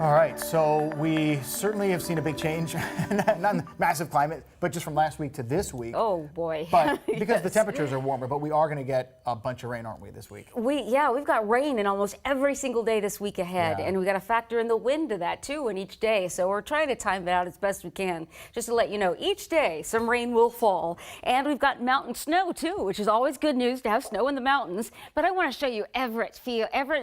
All right, so we certainly have seen a big change, not in massive climate, but just from last week to this week. Oh boy. But because Yes. the temperatures are warmer, but we are going to get a bunch of rain, aren't we, this week? We've got rain in almost every single day this week ahead, Yeah. and we got to factor in the wind to that too in each day. So we're trying to time it out as best we can. Just to let you know, each day some rain will fall, and we've got mountain snow too, which is always good news to have snow in the mountains. But I want to show you Everett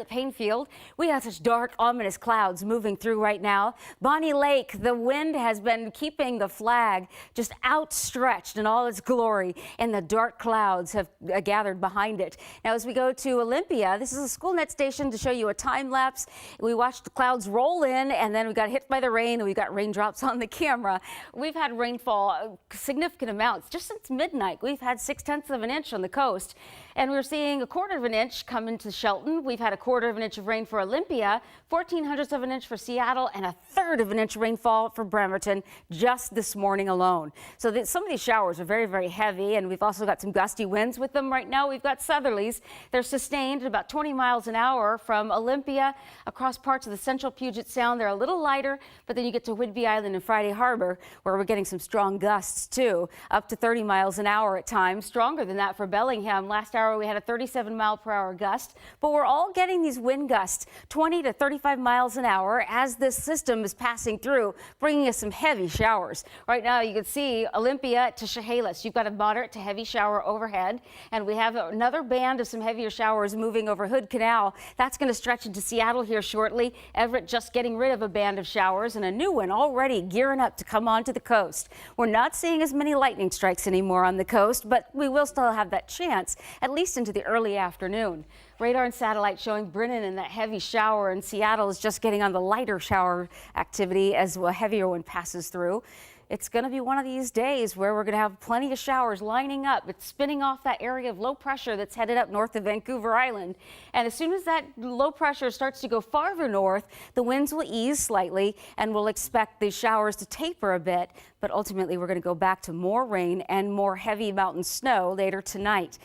Painfield. We have such dark, ominous clouds moving through right now. Bonnie Lake, the wind has been keeping the flag just outstretched in all its glory, and the dark clouds have gathered behind it. Now, as we go to Olympia, this is a SchoolNet station to show you a time lapse. We watched the clouds roll in, and then we got hit by the rain, and we got raindrops on the camera. We've had rainfall, significant amounts, just since midnight. We've had 6/10 of an inch on the coast, and we're seeing 1/4 of an inch come into Shelton. We've had 1/4 of an inch of rain for Olympia, 14/100 of an inch for Seattle, and 1/3 of an inch rainfall for Bremerton just this morning alone. So some of these showers are very, very heavy, and we've also got some gusty winds with them. Right now, we've got southerlies. They're sustained at about 20 miles an hour from Olympia across parts of the central Puget Sound. They're a little lighter, but then you get to Whidbey Island and Friday Harbor, where we're getting some strong gusts too, up to 30 miles an hour at times. Stronger than that for Bellingham. Last hour, we had a 37-mile-per-hour gust, but we're all getting these wind gusts, 20 to 35 miles an hour, as this system is passing through, bringing us some heavy showers. Right now, you can see Olympia to Chehalis. You've got a moderate to heavy shower overhead, and we have another band of some heavier showers moving over Hood Canal. That's going to stretch into Seattle here shortly. Everett just getting rid of a band of showers, and a new one already gearing up to come onto the coast. We're not seeing as many lightning strikes anymore on the coast, but we will still have that chance, at least into the early afternoon. Radar and satellite showing Brennan in that heavy shower, and Seattle is just getting on the lighter shower activity as a heavier one passes through. It's going to be one of these days where we're going to have plenty of showers lining up. It's spinning off that area of low pressure that's headed up north of Vancouver Island. And as soon as that low pressure starts to go farther north, the winds will ease slightly, and we'll expect the showers to taper a bit. But ultimately, we're going to go back to more rain and more heavy mountain snow later tonight.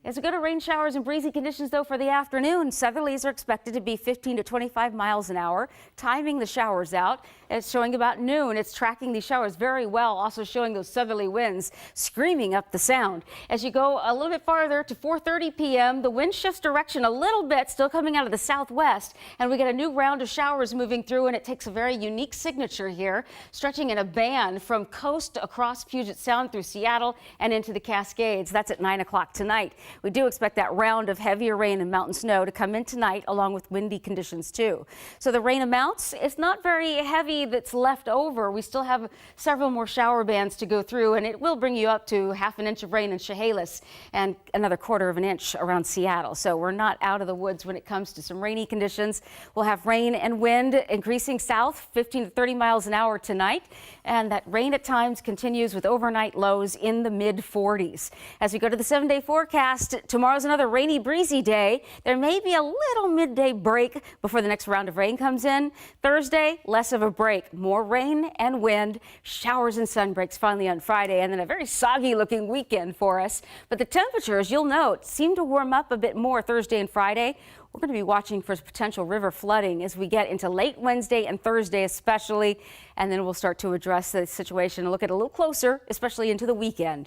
As we go to rain showers and breezy conditions, though, for the afternoon, southerlies are expected to be 15 to 25 miles an hour. Timing the showers out, it's showing about noon. It's tracking these showers very well, also showing those southerly winds screaming up the sound. As you go a little bit farther to 4:30 p.m., the wind shifts direction a little bit, still coming out of the southwest, and we get a new round of showers moving through, and it takes a very unique signature here, stretching in a band from coast across Puget Sound through Seattle and into the Cascades. That's at 9 o'clock tonight. We do expect that round of heavier rain and mountain snow to come in tonight, along with windy conditions too. So the rain amounts, it's not very heavy that's left over. We still have several more shower bands to go through, and it will bring you up to 1/2 inch of rain in Chehalis and another 1/4 of an inch around Seattle. So we're not out of the woods when it comes to some rainy conditions. We'll have rain and wind increasing south, 15 to 30 miles an hour tonight, and that rain at times continues with overnight lows in the mid-40s. As we go to the 7-day forecast, tomorrow's another rainy, breezy day. There may be a little midday break before the next round of rain comes in. Thursday, less of a break. More rain and wind, showers and sun breaks finally on Friday, and then a very soggy looking weekend for us. But the temperatures, you'll note, seem to warm up a bit more Thursday and Friday. We're going to be watching for potential river flooding as we get into late Wednesday and Thursday especially, and then we'll start to address the situation and look at it a little closer, especially into the weekend.